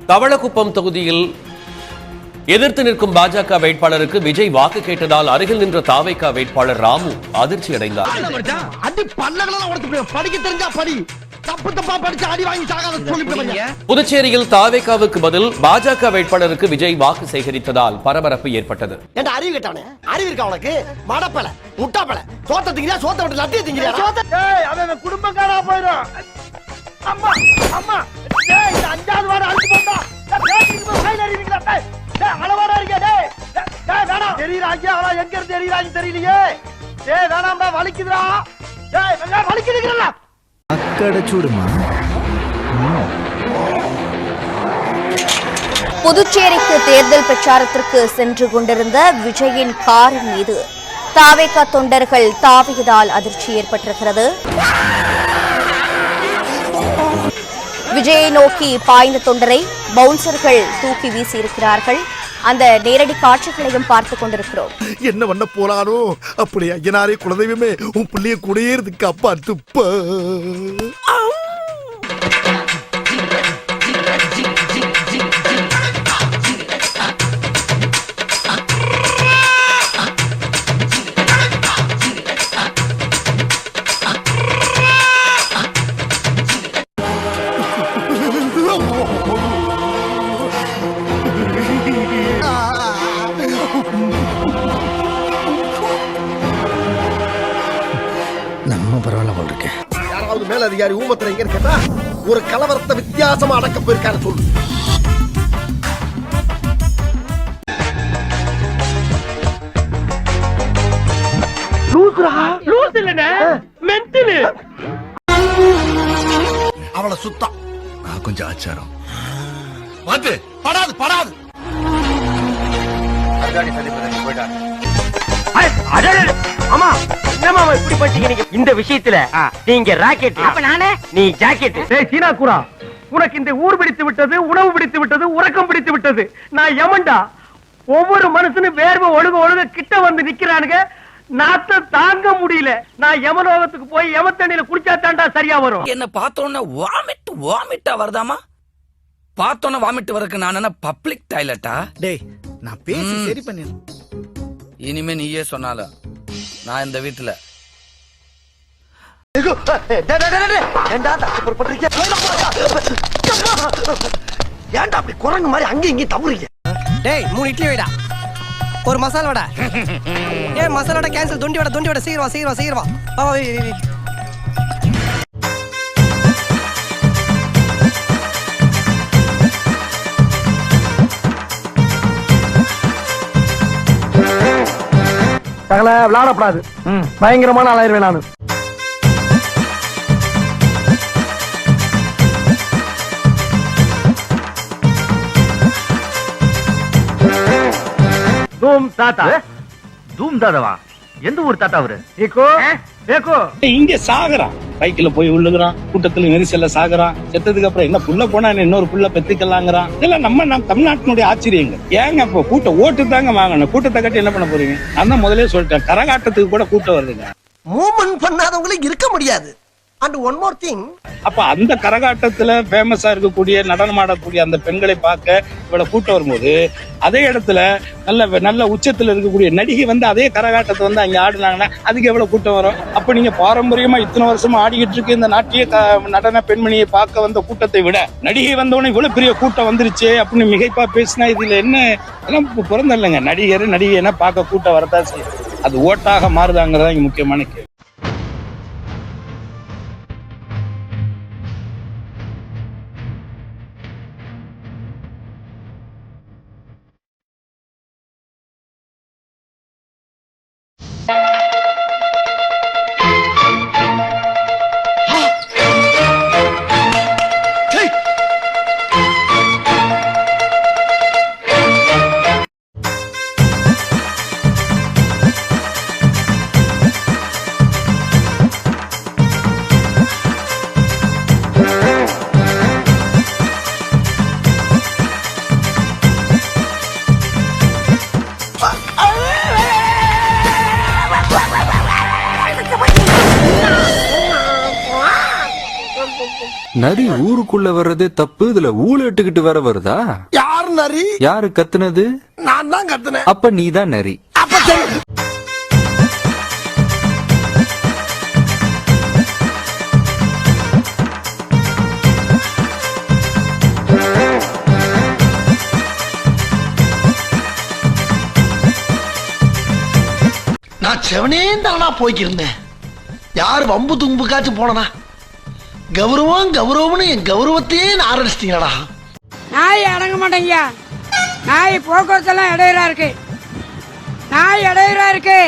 தவளக்குப்பம் தொகுதியில் எதிர்த்து நிற்கும் பாஜக வேட்பாளருக்கு விஜய் வாக்கு கேட்டதால் அருகில் நின்ற தாவேகா வேட்பாளர் ராமு அதிர்ச்சி அடைந்தார். புதுச்சேரியில் தாவேகாவுக்கு பதில் பாஜக வேட்பாளருக்கு விஜய் வாக்கு சேகரித்ததால் பரபரப்பு ஏற்பட்டது. புதுச்சேரிக்கு தேர்தல் பிரச்சாரத்திற்கு சென்று கொண்டிருந்த விஜயின் கார் மீது தாவேகா தொண்டர்கள் தாவியதால் அதிர்ச்சி ஏற்பட்டிருக்கிறது. விஜயை நோக்கி பாய்ந்த தொண்டரை பவுன்சர்கள் தூக்கி வீசியிருக்கிறார்கள். அந்த நேரடி காட்சிகளையும் பார்த்துக் கொண்டிருக்கிறோம். என்ன பண்ண போறானோ அப்படி ஐயனாரே குலதெய்வமே உன் பிள்ளைய கூடயேறதுக்கு அப்பா துப்ப. யாராவது மேலதிகாரி ஊமத்துல எங்க கேட்டா ஒரு கலவரத்தை வித்தியாசமா அடக்க போயிருக்காரு சொல்லு. அவளை சுத்தம் கொஞ்சம் ஆச்சாரம் படாது படாது. ஆமா இப்படி பண்ணிட்டீங்க. இந்த விஷயத்துல நீங்க ராக்கெட், நீ ஜாக்கெட். சீனா குரா, உனக்கு இந்த ஊர் பிடித்து விட்டது, உணவு பிடித்து விட்டது, உறக்கம் பிடித்து விட்டது. நான் யமன்டா. ஒவ்வொரு மனுஷனும் வேர்வை ஒழுக ஒழுக கிட்ட வந்து நிக்கிறானுங்க. நாத்த தாங்க முடியல. நான் யமலோகத்துக்கு போய் யமத்தண்ணியில குடிச்சா தாண்டா சரியா வரும். என்ன பார்த்தோன்னா வாமிட்டா வருதாமா? பார்த்தோன்னா வாமிட் வரக்கு நான் என்ன பப்ளிக் டாய்லெட்டா? டேய் நான் பேசி சரி பண்ணிடுறேன். இனிமே நீயே சொன்னாலும் நான் இந்த வீட்டுல ஏன்டா அப்படி குரங்கு மாதிரி அங்க இங்க தவறுங்க. டேய் 3 இட்லி வைடா, ஒரு மசாலா வடை. மசாலா வடை கேன்சல். தொண்டி வடை சீக்கிரம் வா. சகல விளையாடப்படாது. பயங்கரமான ஆளாயிருவேன் நானு. தூம் தாத்தா. தூம் தாதாவா? எந்த ஊர் தாத்தா அவரு? இங்க சாகுறான், பைக்ல போய் விழுகுறான், கூட்டத்துல நெரிசல்ல சாகுறான். செத்ததுக்கு அப்புறம் என்ன புள்ள போனா இன்னொரு புள்ள பெத்துக்கலாங்கிறான். இதெல்லாம் நம்ம தமிழ்நாட்டினுடைய ஆச்சரியங்க. ஏங்க இப்போ கூட்டம் ஓட்டு தாங்க வாங்கணும், கூட்டத்தை கட்டி என்ன பண்ண போறீங்க? அதான் முதலே சொல்லிட்டேன், கரகாட்டத்துக்கு கூட கூட்டம் வருதுங்க. மூவ்மெண்ட் பண்ணாதவங்களுக்கு இருக்க முடியாது. And one more thing. அப்ப அந்த கரகாட்டத்துல ஃபேமஸா இருக்கக்கூடிய நடனம் ஆடக்கூடிய அந்த பெண்களை பார்க்க இவ்வளவு கூட்டம் வரும்போது, அதே இடத்துல நல்ல உச்சத்துல இருக்கக்கூடிய நடிகை வந்து அதே கரகாட்டத்தை வந்து அங்க ஆடுனாங்கன்னா அதுக்கு எவ்வளவு கூட்டம் வரும்? அப்ப நீங்க பாரம்பரியமா இத்தனை வருஷமா ஆடிக்கிட்டு இருக்க இந்த நாட்டிய நடன பெண்மணியை பார்க்க வந்த கூட்டத்தை விட நடிகை வந்தவொடனே இவ்வளவு பெரிய கூட்டம் வந்துருச்சு அப்படின்னு மிகைப்பா பேசினா இதுல என்ன? எல்லாம் பிறந்தல்லைங்க. நடிகைன்னா பார்க்க கூட்டம் வரதான் செய்யும். அது ஓட்டாக மாறுதாங்கிறதா இங்க முக்கியமான கேள்வி. நரி ஊருக்குள்ள வர்றதே தப்பு, இதுல ஊழட்டுக்கிட்டு வர வருதா? யார் நரி? யாரு கத்துனது? நான் தான் கத்துனேன். அப்ப நீதான் நரி. அப்ப சரி. நான் செவனே தானா போய்க்கிருந்தேன். யார் வம்பு தும்புக்காச்சும் போனனா? கௌரவம் கௌரவம்னு என் கௌரவத்தையே ஆரம்பிச்சிட்டீங்களா? நாய் அடங்க மாட்டேங்க. நாய் போக்குவரத்தெல்லாம் இடையூறா இருக்கு. நாய் இடையூறா இருக்கு.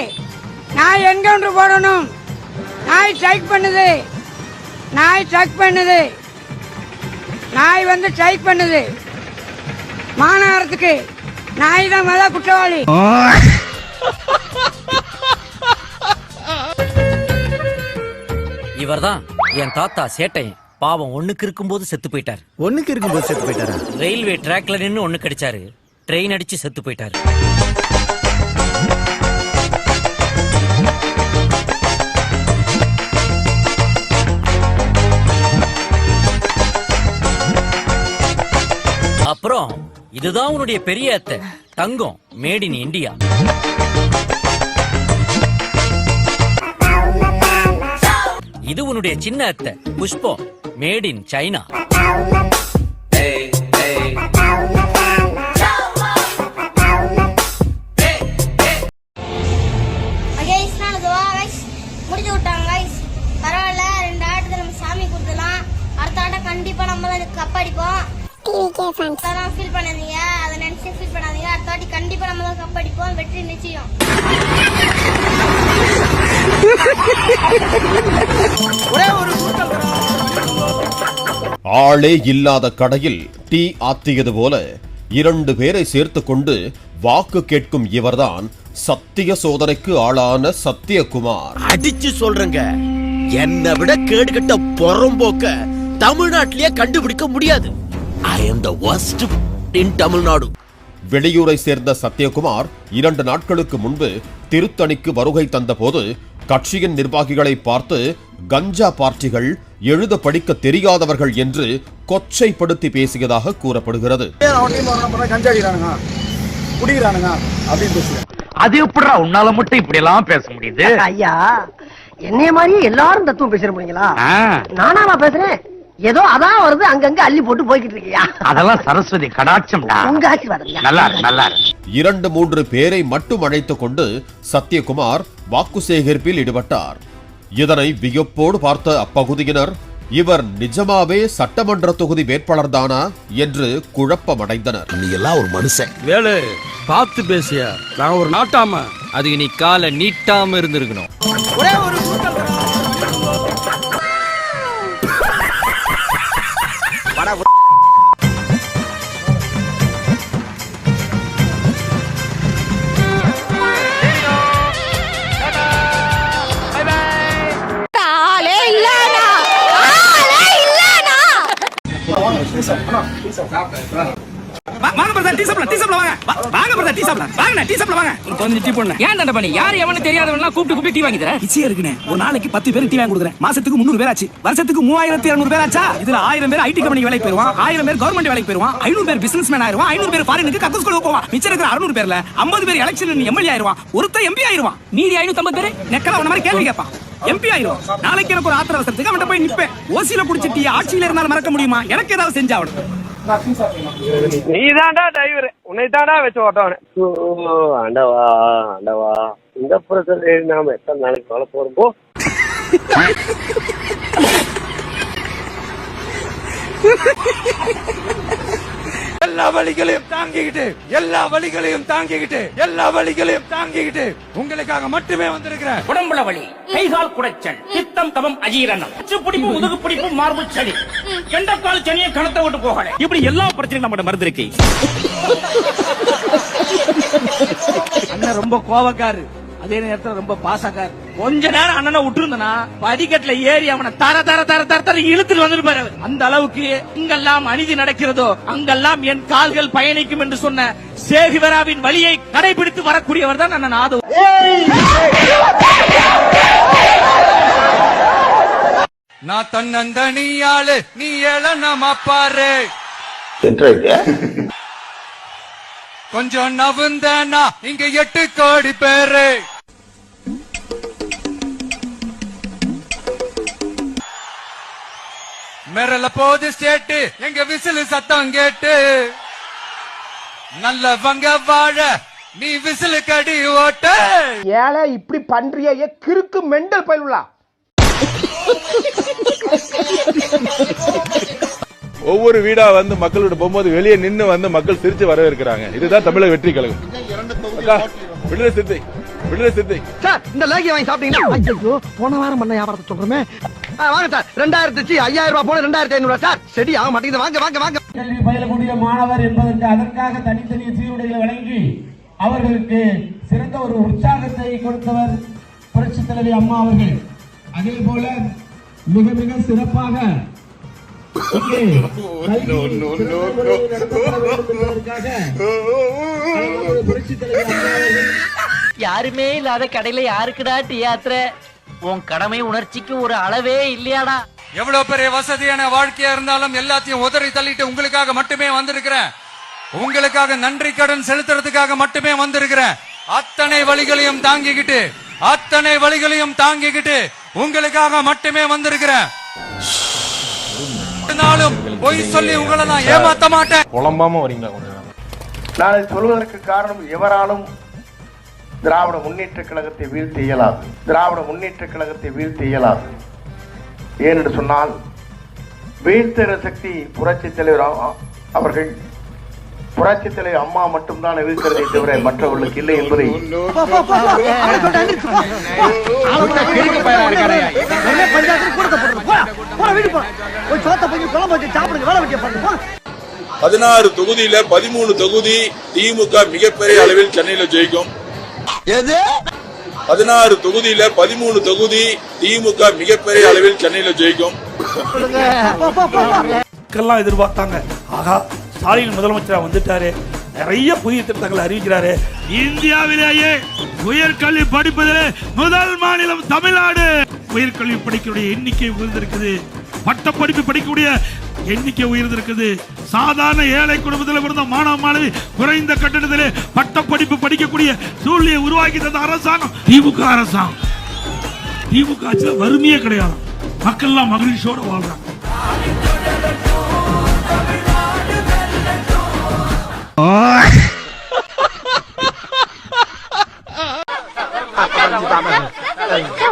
நாய் என்கவுண்டர் போடணும். நாய் ஸ்ட்ரைக் பண்ணுது. நாய் ஸ்ட்ரைக் பண்ணுது. நாய் வந்து ஸ்ட்ரைக் பண்ணுது. மாநகரத்துக்கு நாய் தான் முதல் குற்றவாளி. இவர்தான் என் தாத்தா சேட்டையன். பாவம் ஒண்ணுக்கு இருக்கும்போது செத்து போயிட்டார். ஒண்ணுக்கு இருக்கும்போது செத்து போயிட்டாரா? ரயில்வே ட்ராக்ல நின்னு ஒண்ணு கடிச்சாரு. ட்ரெயின் அடிச்சு செத்து போயிட்டாரு. அப்புறம் இதுதான் உன்னுடைய பெரிய அத்தை தங்கம், மேட் இன் இந்தியா. இது உன்னுடைய சின்ன அத்தை புஷ்பம், மேட் இன் சைனா. முடிச்சு விட்டாங்க. பரவாயில்ல, 2 ஆட்டத்தை நம்ம சாமி கொடுத்துலாம். அடுத்த ஆட்டம் கண்டிப்பா நம்ம தான் கப் அடிப்போம். ஃபீல் பண்ணாதீங்க, அதை நினைச்சு ஃபீல் பண்ணாதீங்க. அடுத்த வாட்டி கண்டிப்பா நம்ம தான் கப் அடிப்போம். வெற்றி நிச்சயம். ஆளே இல்லாத கடையில் டீ ஆத்தியது போல 2 பேரை சேர்த்து கொண்டு வாக்கு கேட்கும் இவர்தான் சத்திய சோதனைக்கு ஆளான சத்தியகுமார். அடிச்சு சொல்றேங்க, என்னை விட கேடுகட்ட பொறம்போக்க தமிழ்நாட்டிலேயே கண்டுபிடிக்க முடியாது. I am the worst in Tamil Nadu. வெளியூரை சேர்ந்த சத்தியகுமார் 2 நாட்களுக்கு முன்பு திருத்தணிக்கு வருகை தந்தபோது கட்சியின் நிர்வாகிகளை பார்த்து கஞ்சா பார்ட்டிகள், எழுத படிக்க தெரியாதவர்கள் என்று கொச்சைப்படுத்தி பேசியதாக கூறப்படுகிறது. அது எப்படிடா உன்னால மட்டும் இப்படி எல்லாம் பேச முடியுது? ஐயா, என்னைய மாதிரி எல்லாரும் தத்துவம் பேசுற முடியுங்களா? நானா பேசுறேன்? ஏதோ அதான் வருது, அங்கங்க அள்ளி போட்டு போய்கிட்டு இருக்கியா? அதெல்லாம் சரஸ்வதி கடாட்சம்டா. உங்க ஆசீர்வாதம். நல்லா நல்லா. 2-3 பேரை மட்டும் அழைத்துக் கொண்டு சத்தியகுமார் வாக்கு சேகரிப்பில் ஈடுபட்டார். இதனை வியப்போடு பார்த்த அப்பகுதியினர் இவர் நிஜமாவே சட்டமன்ற தொகுதி வேட்பாளர் தானா என்று குழப்பமடைந்தனர். நீ எல்லாம் ஒரு மனுஷன். வேலு பார்த்து பேசியா, நான் ஒரு நாட்டாம. அதுக்கு நீ காலை நீட்டாம இருந்திருக்கணும். ஒரே ஒரு ஒரு நாளைக்கு 10 பேர் டீ வாங்கி கொடுக்குறேன். மாசத்துக்கு 300 பேர் ஆச்சு. வருஷத்துக்கு 3200 பேர் ஆச்சா? இதுல 1000 பேர் ஐடி கம்பெனி வேலைக்கு போயிருவான், 1000 பேர் கவர்மெண்ட் வேலைக்கு போயிருவான், 500 பேர் பிசினஸ் மேன் ஆயிருவான், 500 பேர் ஃபாரினுக்கு கக்கு ஸ்கூலுக்கு போவான். மிச்சம் இருக்கிற 600 பேர்ல 50 பேர் எலெக்ஷன் எம்எல்ஏ ஆயிருவான், ஒருத்தன் எம்பி ஆயிருவான். மீதி 550 பேர் நெக்கல அவன மாதிரி கேள்வி கேட்பான், எம்பி ஆயிரும். நாளைக்கு எனக்கு ஒரு ஆத்திர அவசரத்துக்கு அவன்கிட்ட போய் நிப்பேன். ஓசியில புடிச்சிட்டு ஆட்சியில இருந்தாலும் மறக்க முடியுமா? எனக்கு ஏதாவது செஞ்சாவணும். நீதான்டா டிரைவர், உன்னை தான்டா வச்சு ஓட்டவனே. ஆண்டவா ஆண்டவா, இந்த பிரச்சனை நாம எத்தனை நாளைக்கு வாழ போறோமோ? எல்லா வழிகளையும் தாங்கிக்கிட்டு, எல்லா வழிகளையும் தாங்கிக்கிட்டு, எல்லா வழிகளையும் தாங்கிக்கிட்டு உங்களுக்காக மட்டுமே வந்திருக்கிறேன். உடம்புல வலி, கைகால் குடைச்சல், பித்தம் தவம் அஜீரணம், பிடிப்பு முதுகு பிடிப்பு, மார்பு சளி, கெண்டக்கால் சனியை கணத்தை விட்டு போகல, இப்படி எல்லா பிரச்சனையும் நம்ம மருந்து இருக்கு. அண்ணன் ரொம்ப கோபக்காரு, அதே நேரத்துல ரொம்ப பாசக்காரு. கொஞ்ச நேரம் அண்ணனை விட்டுருந்தனா படிக்கட்டுல ஏறி அவனை தர தர தர தர தர இழுத்துட்டு வந்துருப்பாரு. அந்த அளவுக்கு எங்கெல்லாம் அநீதி நடக்கிறதோ அங்கெல்லாம் என் கால்கள் பயணிக்கும் என்று சொன்ன சேகுவராவின் வழியை கடைபிடித்து வரக்கூடியவர் தான் அண்ணன் ஆதவ். நான் தன்னந்தனியாளு நீ ஏழ நம்ம பாரு கொஞ்சம் நவுந்தனா இங்க 8 கோடி பேரு. மிரல போது ஸ்டேட்டு எங்க விசிலு சத்தம் கேட்டு நல்லவங்க வாழ நீ விசிலு கடி ஓட்ட. ஏழை இப்படி பண்றியே கிறுக்கு மெண்டல் பயிலுலா. ஒவ்வொரு வீடா வந்து மக்களோட போகும்போது வெளியே நின்னு வந்து மக்கள் சிரிச்சு வரவேற்கிறாங்க. இதுதான் தமிழக வெற்றி கழகம். விடுதலை சிறுத்தை, விடுதலை சிறுத்தை. சார் இந்த லேகி வாங்கி சாப்பிட்டீங்கன்னா ஐயோ போன வாரம் பண்ண வியாபாரத்தை சொல்றமே. வாங்க சார் 2000 ரூபாய் போன 2500 சார் சரி ஆக மாட்டேங்குது. வாங்க வாங்க வாங்க. கல்வி பயிலக்கூடிய மாணவர் என்பதற்கு அதற்காக தனித்தனி சீருடைகளை வழங்கி அவர்களுக்கு சிறந்த ஒரு உற்சாகத்தை கொடுத்தவர் புரட்சி தலைவி அம்மா அவர்கள். அதே போல மிக மிக சிறப்பாக யாருமே இல்லாத கடையில யாருக்குடா டீ யாத்திர? உன் கடமை உணர்ச்சிக்கு ஒரு அளவே இல்லையாடா? எவ்வளவு பெரிய வசதியான வாழ்க்கையா இருந்தாலும் எல்லாத்தையும் உதறி தள்ளிட்டு உங்களுக்காக மட்டுமே வந்திருக்கிறேன். உங்களுக்காக நன்றி கடன் செலுத்துறதுக்காக மட்டுமே வந்திருக்கிறேன். அத்தனை வழிகளையும் தாங்கிக்கிட்டு உங்களுக்காக மட்டுமே வந்திருக்கிறேன். பொய் சொல்லி உங்களை நான் ஏமாத்த மாட்டேன். புலம்பாம வரீங்களா? நான் சொல்வதற்கு காரணம் எவராலும் திராவிட முன்னேற்ற கழகத்தை வீழ்த்த இயலாது. திராவிட முன்னேற்ற கழகத்தை வீழ்த்த இயலாது. ஏனென்று சொன்னால் வீழ்த்துகிற சக்தி புரட்சி தலைவர் அவர்கள், புரட்சி தலைவர் அம்மா மட்டும்தான் இருக்கிறதை தவிர மற்றவர்களுக்கு இல்லை என்பதை பதினாறு தொகுதியில 13 தொகுதி திமுக மிகப்பெரிய அளவில் சென்னையில ஜெயிக்கும். 16 தொகுதியில 13 தொகுதி திமுக மிகப்பெரிய அளவில் சென்னையில ஜெயிக்கும். மக்கள்லாம் எதிர்பார்த்தாங்க, ஆகா ஸ்டாலின் முதலமைச்சரா வந்துட்டாரு, நிறைய புதிய திட்டங்களை அறிவிக்கிறாரு. இந்தியாவிலேயே உயர்கல்வி படிப்பதிலே முதல் மாநிலம் தமிழ்நாடு. உயர்கல்வி படிக்கக்கூடிய எண்ணிக்கை உயர்ந்திருக்குது. பட்டப்படிப்பு படிக்கக்கூடிய எண்ணிக்கை உயர்ந்திருக்குது. சாதாரண ஏழை குடும்பத்தில் பிறந்த மாணவ மாணவி குறைந்த கட்டணத்திலே பட்டப்படிப்பு படிக்கக்கூடிய சூழ்நிலையை உருவாக்கி தந்த அரசாங்கம் திமுக அரசாங்கம். திமுக ஆட்சியில வறுமையே கிடையாது. மக்கள் எல்லாம் மகிழ்ச்சியோட வாழ்றாங்க.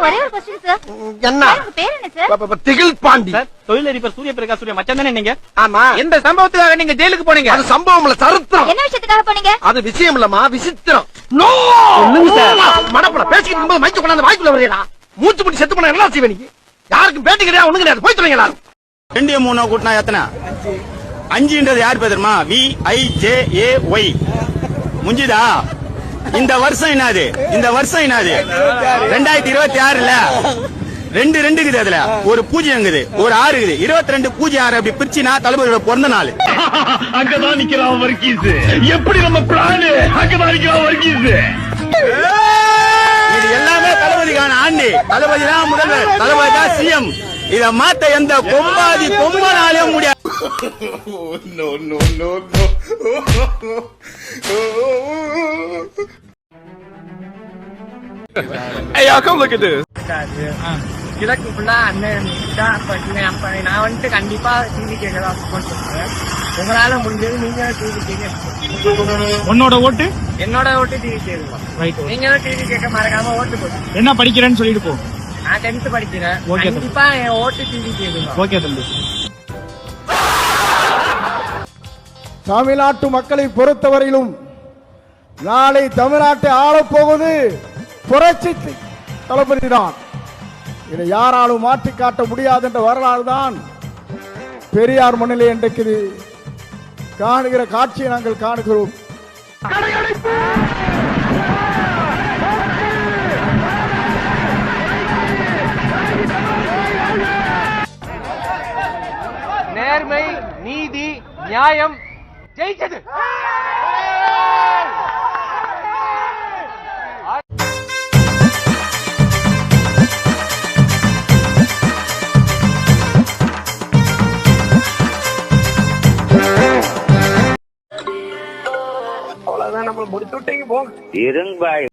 ஒரே ஒரு क्वेश्चन சார். என்ன பேர் என்ன சார்? திகில் பாண்டி. தொழிலதிபர் சூரிய பிரகாஷ் சூரிய மச்சான் தானே நீங்க? ஆமா. எந்த சம்பவத்துக்காக நீங்க ஜெயிலுக்கு போனீங்க? அது சம்பவம் இல்ல, சரித்திரம். என்ன விஷயத்துக்காக போனீங்க? அது விஷயம் இல்லம்மா, விசித்திரம். நோ மனப்பட பேசிக்கிட்டு இருக்கும்போது மைக்கு கொண்டாந்து வாய்க்குள்ள வரீங்களா? மூச்சு முடி செத்து போனா என்ன செய்வே? நீங்க யாருக்கும் பேட்டி கிடையாது, ஒண்ணு கிடையாது. போய் சொல்லுங்க எல்லாரும். 2 3 கூட்டினா எத்தனை? 5ன்றது யார் பேருமா? VIJAY முஞ்சிதா? இந்த வருஷம் என்னது? 2026ல 2 இருக்குது. அதுல ஒரு பூஜ்ஜியம் இருக்குது, ஒரு 6 இருக்குது. 22 0 அப்படி பிரிச்சினா தளபதியோட பிறந்த நாள். அங்கதான் நிக்கிறான் வர்கீஸ். எப்படி நம்ம பிளான்? அங்கதான் நிக்கிறான் வர்கீஸ். இது எல்லாமே தளபதிக்கான ஆண்டு. தளபதி தான் முதல்வர், தளபதி தான் CM. இத மாத்த எந்த கொம்பானாலே முடியாது. Hey, y'all, come look at this. கிழக்கு ஃபுல்லா அண்ணன் நான் வந்துட்டு கண்டிப்பா டிவி கேட்கதான் சப்போர்ட் பண்ணுவேன். உங்களால முடிஞ்சது நீங்க டிவி கேட்க. உன்னோட ஓட்டு? என்னோட ஓட்டு டிவி கேட்கலாம். நீங்களும் டிவி கேட்க மறக்காம ஓட்டு போட்டு. என்ன படிக்கிறேன்னு சொல்லிட்டு போ. நான் 10th படிக்கிறேன். கண்டிப்பா என் ஓட்டு டிவி கேட்கலாம். ஓகே தம்பி. தமிழ்நாட்டு மக்களை பொறுத்தவரையிலும் நாளை தமிழ்நாட்டை ஆளப்போவது புரட்சி தளபதி தான். இதை யாராலும் மாற்றி காட்ட முடியாது என்ற வரலாறு தான் பெரியார் மண்ணிலே இன்றைக்கு காணுகிற காட்சியை நாங்கள் காணுகிறோம். நேர்மை, நீதி, நியாயம் ஜெயிச்சது. நம்ம முடிச்சு விட்டீங்க போங்க. இருங்க பாய்.